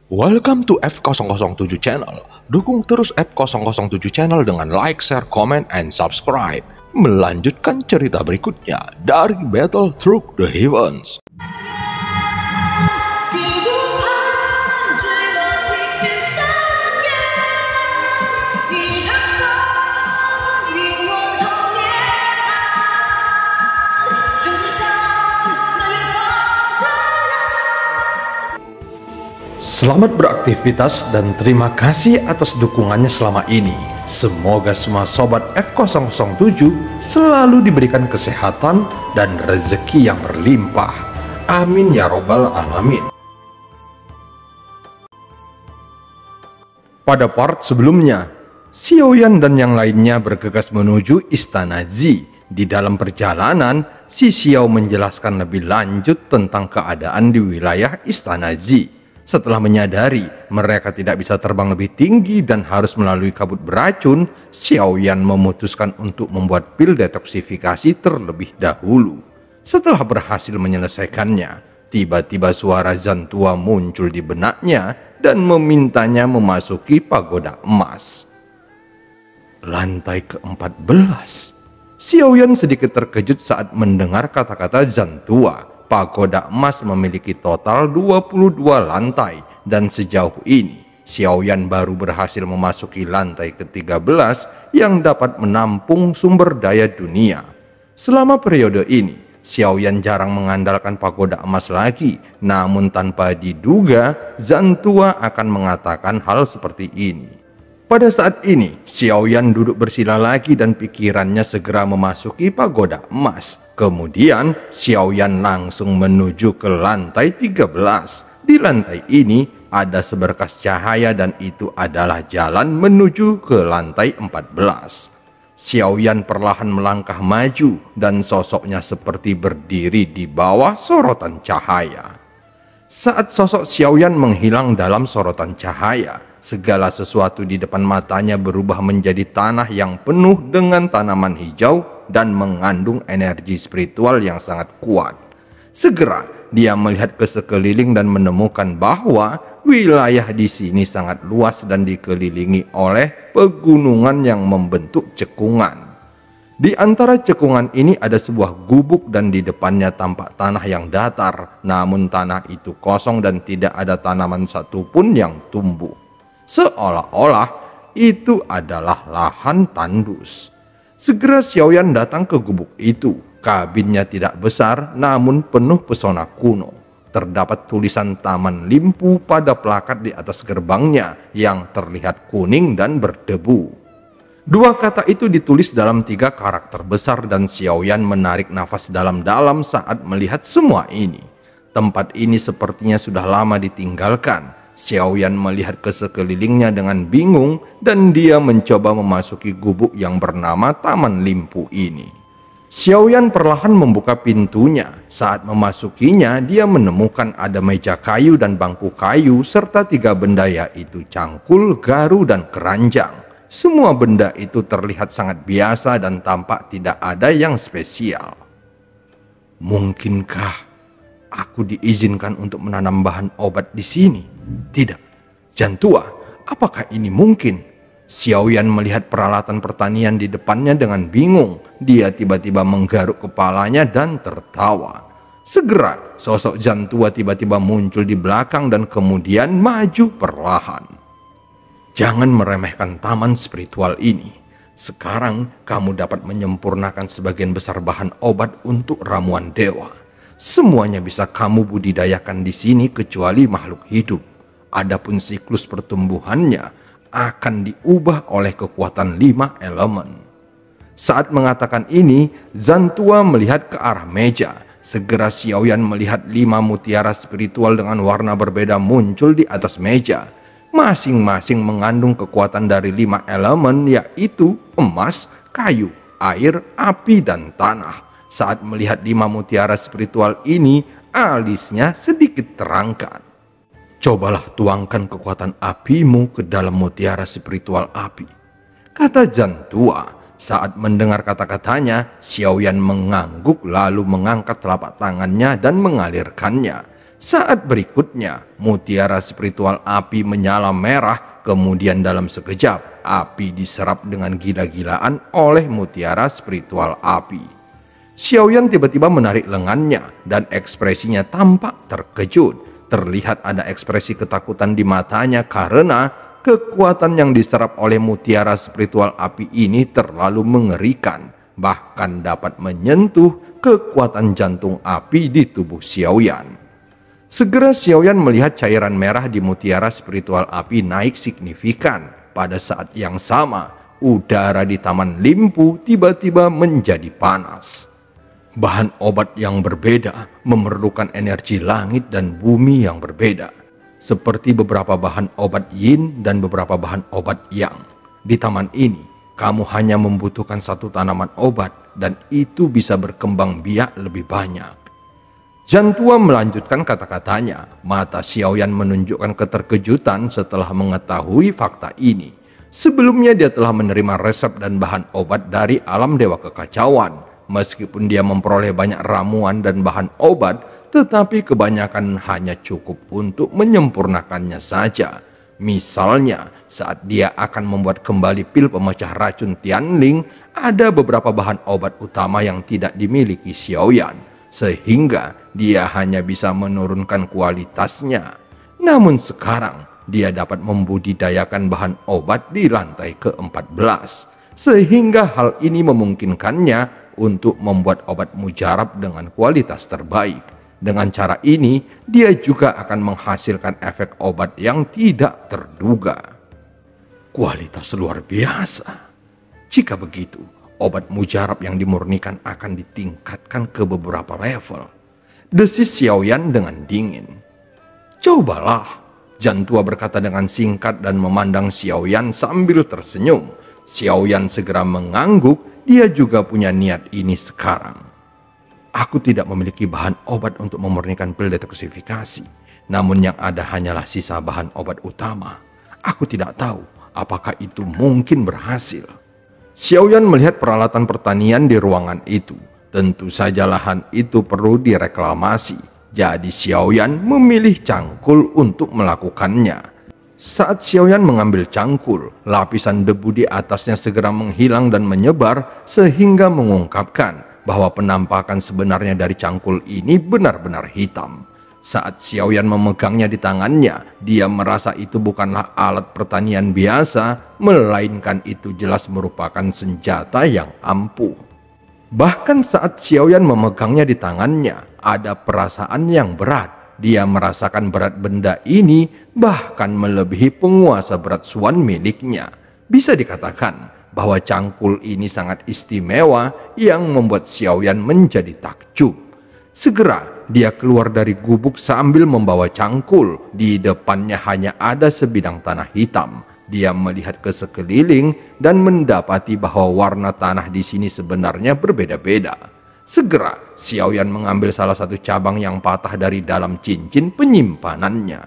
Welcome to F007 Channel. Dukung terus F007 Channel dengan like, share, comment, and subscribe. Melanjutkan cerita berikutnya dari Battle Through the Heavens. Selamat beraktivitas dan terima kasih atas dukungannya selama ini. Semoga semua sobat F007 selalu diberikan kesehatan dan rezeki yang berlimpah. Amin ya robbal alamin. Pada part sebelumnya, Xiaoyan dan yang lainnya bergegas menuju Istana Zi. Di dalam perjalanan, si Xiao menjelaskan lebih lanjut tentang keadaan di wilayah Istana Zi. Setelah menyadari mereka tidak bisa terbang lebih tinggi dan harus melalui kabut beracun, Xiaoyan memutuskan untuk membuat pil detoksifikasi terlebih dahulu. Setelah berhasil menyelesaikannya, tiba-tiba suara Zantua muncul di benaknya dan memintanya memasuki pagoda emas. Lantai ke-14. Xiaoyan sedikit terkejut saat mendengar kata-kata Zantua. Pagoda emas memiliki total 22 lantai dan sejauh ini Xiaoyan baru berhasil memasuki lantai ke-13 yang dapat menampung sumber daya dunia. Selama periode ini, Xiaoyan jarang mengandalkan pagoda emas lagi, namun tanpa diduga Zantua akan mengatakan hal seperti ini. Pada saat ini, Xiaoyan duduk bersila lagi dan pikirannya segera memasuki pagoda emas. Kemudian, Xiaoyan langsung menuju ke lantai 13. Di lantai ini, ada seberkas cahaya dan itu adalah jalan menuju ke lantai 14. Xiaoyan perlahan melangkah maju dan sosoknya seperti berdiri di bawah sorotan cahaya. Saat sosok Xiaoyan menghilang dalam sorotan cahaya, segala sesuatu di depan matanya berubah menjadi tanah yang penuh dengan tanaman hijau dan mengandung energi spiritual yang sangat kuat. Segera dia melihat ke sekeliling dan menemukan bahwa wilayah di sini sangat luas dan dikelilingi oleh pegunungan yang membentuk cekungan. Di antara cekungan ini ada sebuah gubuk dan di depannya tampak tanah yang datar, namun tanah itu kosong dan tidak ada tanaman satupun yang tumbuh. Seolah-olah itu adalah lahan tandus. Segera Xiaoyan datang ke gubuk itu. Kabinnya tidak besar namun penuh pesona kuno. Terdapat tulisan Taman Limpu pada plakat di atas gerbangnya yang terlihat kuning dan berdebu. Dua kata itu ditulis dalam 3 karakter besar dan Xiaoyan menarik nafas dalam-dalam saat melihat semua ini. Tempat ini sepertinya sudah lama ditinggalkan. Xiaoyan melihat ke sekelilingnya dengan bingung dan dia mencoba memasuki gubuk yang bernama Taman Limpu ini. Xiaoyan perlahan membuka pintunya. Saat memasukinya, dia menemukan ada meja kayu dan bangku kayu serta 3 benda yaitu cangkul, garu, dan keranjang. Semua benda itu terlihat sangat biasa dan tampak tidak ada yang spesial. Mungkinkah aku diizinkan untuk menanam bahan obat di sini? Tidak. Zantua, apakah ini mungkin? Xiaoyan melihat peralatan pertanian di depannya dengan bingung. Dia tiba-tiba menggaruk kepalanya dan tertawa. Segera, sosok Zantua tiba-tiba muncul di belakang dan kemudian maju perlahan. Jangan meremehkan taman spiritual ini. Sekarang kamu dapat menyempurnakan sebagian besar bahan obat untuk ramuan dewa. Semuanya bisa kamu budidayakan di sini kecuali makhluk hidup. Adapun siklus pertumbuhannya akan diubah oleh kekuatan 5 elemen. Saat mengatakan ini, Zantua melihat ke arah meja. Segera Xiaoyan melihat 5 mutiara spiritual dengan warna berbeda muncul di atas meja. Masing-masing mengandung kekuatan dari 5 elemen yaitu emas, kayu, air, api, dan tanah. Saat melihat 5 mutiara spiritual ini, alisnya sedikit terangkat. Cobalah tuangkan kekuatan apimu ke dalam mutiara spiritual api, kata Zantua. Saat mendengar kata-katanya, Xiaoyan mengangguk lalu mengangkat telapak tangannya dan mengalirkannya. Saat berikutnya, mutiara spiritual api menyala merah, kemudian dalam sekejap, api diserap dengan gila-gilaan oleh mutiara spiritual api. Xiaoyan tiba-tiba menarik lengannya dan ekspresinya tampak terkejut. Terlihat ada ekspresi ketakutan di matanya karena kekuatan yang diserap oleh mutiara spiritual api ini terlalu mengerikan, bahkan dapat menyentuh kekuatan jantung api di tubuh Xiaoyan. Segera Xiaoyan melihat cairan merah di mutiara spiritual api naik signifikan. Pada saat yang sama, udara di Taman Limpu tiba-tiba menjadi panas. Bahan obat yang berbeda memerlukan energi langit dan bumi yang berbeda. Seperti beberapa bahan obat yin dan beberapa bahan obat yang. Di taman ini, kamu hanya membutuhkan satu tanaman obat dan itu bisa berkembang biak lebih banyak. Jantua melanjutkan kata-katanya. Mata Xiaoyan menunjukkan keterkejutan setelah mengetahui fakta ini. Sebelumnya dia telah menerima resep dan bahan obat dari alam dewa kekacauan. Meskipun dia memperoleh banyak ramuan dan bahan obat, tetapi kebanyakan hanya cukup untuk menyempurnakannya saja. Misalnya, saat dia akan membuat kembali pil pemecah racun Tianling, ada beberapa bahan obat utama yang tidak dimiliki Xiaoyan, sehingga dia hanya bisa menurunkan kualitasnya. Namun sekarang, dia dapat membudidayakan bahan obat di lantai ke-14, sehingga hal ini memungkinkannya untuk membuat obat mujarab dengan kualitas terbaik. Dengan cara ini, dia juga akan menghasilkan efek obat yang tidak terduga. Kualitas luar biasa. Jika begitu, obat mujarab yang dimurnikan akan ditingkatkan ke beberapa level. Desis Xiaoyan dengan dingin. Cobalah, Jantua berkata dengan singkat dan memandang Xiaoyan sambil tersenyum. Xiaoyan segera mengangguk, dia juga punya niat ini sekarang. Aku tidak memiliki bahan obat untuk memurnikan pil detoksifikasi. Namun yang ada hanyalah sisa bahan obat utama. Aku tidak tahu apakah itu mungkin berhasil. Xiaoyan melihat peralatan pertanian di ruangan itu. Tentu saja lahan itu perlu direklamasi. Jadi Xiaoyan memilih cangkul untuk melakukannya. Saat Xiaoyan mengambil cangkul, lapisan debu di atasnya segera menghilang dan menyebar sehingga mengungkapkan bahwa penampakan sebenarnya dari cangkul ini benar-benar hitam. Saat Xiaoyan memegangnya di tangannya, dia merasa itu bukanlah alat pertanian biasa, melainkan itu jelas merupakan senjata yang ampuh. Bahkan saat Xiaoyan memegangnya di tangannya, ada perasaan yang berat. Dia merasakan berat benda ini bahkan melebihi penguasa berat Suan miliknya. Bisa dikatakan bahwa cangkul ini sangat istimewa yang membuat Xiaoyan menjadi takjub. Segera dia keluar dari gubuk sambil membawa cangkul. Di depannya hanya ada sebidang tanah hitam. Dia melihat ke sekeliling dan mendapati bahwa warna tanah di sini sebenarnya berbeda-beda. Segera Xiaoyan mengambil salah satu cabang yang patah dari dalam cincin penyimpanannya.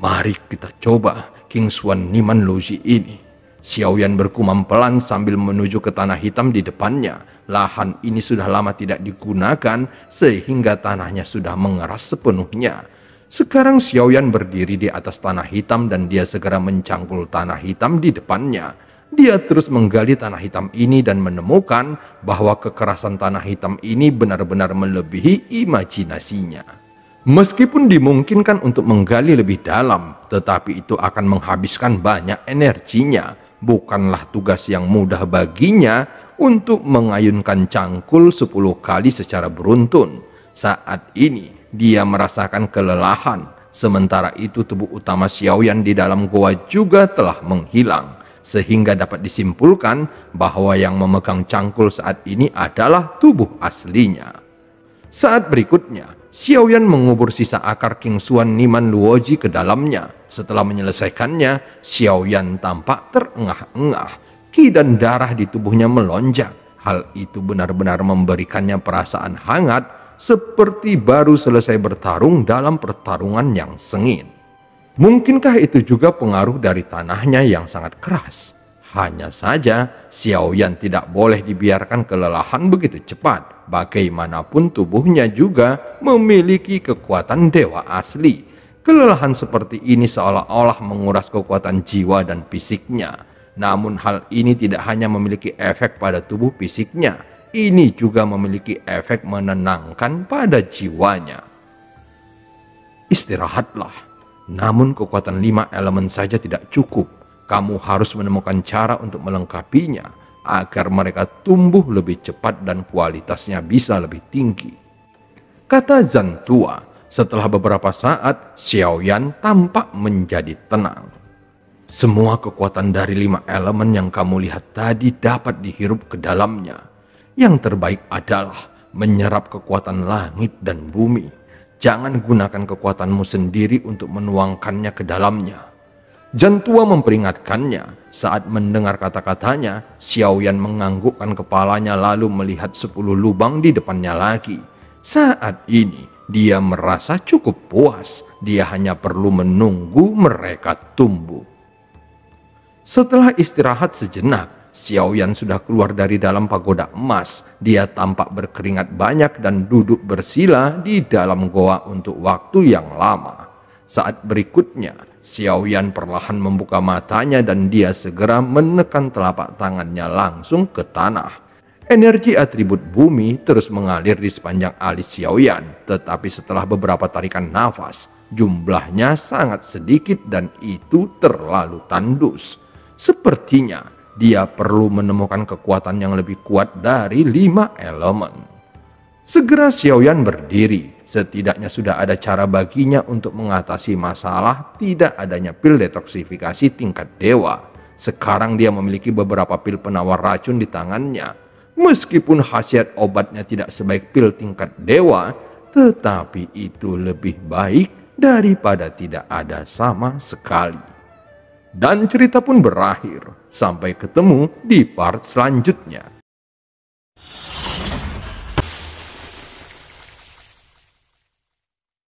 Mari kita coba King Xuan Niman Loji ini. Xiaoyan bergumam pelan sambil menuju ke tanah hitam di depannya. Lahan ini sudah lama tidak digunakan sehingga tanahnya sudah mengeras sepenuhnya. Sekarang Xiaoyan berdiri di atas tanah hitam dan dia segera mencangkul tanah hitam di depannya. Dia terus menggali tanah hitam ini dan menemukan bahwa kekerasan tanah hitam ini benar-benar melebihi imajinasinya. Meskipun dimungkinkan untuk menggali lebih dalam, tetapi itu akan menghabiskan banyak energinya. Bukanlah tugas yang mudah baginya untuk mengayunkan cangkul 10 kali secara beruntun. Saat ini dia merasakan kelelahan. Sementara itu tubuh utama Xiaoyan di dalam goa juga telah menghilang. Sehingga dapat disimpulkan bahwa yang memegang cangkul saat ini adalah tubuh aslinya. Saat berikutnya, Xiaoyan mengubur sisa akar King Xuan Niman Luoji ke dalamnya. Setelah menyelesaikannya, Xiaoyan tampak terengah-engah. Qi dan darah di tubuhnya melonjak. Hal itu benar-benar memberikannya perasaan hangat, seperti baru selesai bertarung dalam pertarungan yang sengit. Mungkinkah itu juga pengaruh dari tanahnya yang sangat keras? Hanya saja, Xiaoyan tidak boleh dibiarkan kelelahan begitu cepat. Bagaimanapun tubuhnya juga memiliki kekuatan dewa asli. Kelelahan seperti ini seolah-olah menguras kekuatan jiwa dan fisiknya. Namun hal ini tidak hanya memiliki efek pada tubuh fisiknya, ini juga memiliki efek menenangkan pada jiwanya. Istirahatlah, namun kekuatan 5 elemen saja tidak cukup. Kamu harus menemukan cara untuk melengkapinya agar mereka tumbuh lebih cepat dan kualitasnya bisa lebih tinggi, kata Zantua. Setelah beberapa saat, Xiaoyan tampak menjadi tenang. Semua kekuatan dari 5 elemen yang kamu lihat tadi dapat dihirup ke dalamnya. Yang terbaik adalah menyerap kekuatan langit dan bumi. Jangan gunakan kekuatanmu sendiri untuk menuangkannya ke dalamnya. Zantua memperingatkannya. Saat mendengar kata-katanya, Xiaoyan menganggukkan kepalanya lalu melihat 10 lubang di depannya lagi. Saat ini, dia merasa cukup puas. Dia hanya perlu menunggu mereka tumbuh. Setelah istirahat sejenak, Xiaoyan sudah keluar dari dalam pagoda emas. Dia tampak berkeringat banyak dan duduk bersila di dalam goa untuk waktu yang lama. Saat berikutnya, Xiaoyan perlahan membuka matanya dan dia segera menekan telapak tangannya langsung ke tanah. Energi atribut bumi terus mengalir di sepanjang alis Xiaoyan, tetapi setelah beberapa tarikan nafas, jumlahnya sangat sedikit dan itu terlalu tandus. Sepertinya dia perlu menemukan kekuatan yang lebih kuat dari 5 elemen. Segera Xiaoyan berdiri. Setidaknya sudah ada cara baginya untuk mengatasi masalah tidak adanya pil detoksifikasi tingkat dewa. Sekarang dia memiliki beberapa pil penawar racun di tangannya. Meskipun khasiat obatnya tidak sebaik pil tingkat dewa, tetapi itu lebih baik daripada tidak ada sama sekali. Dan cerita pun berakhir. Sampai ketemu di part selanjutnya.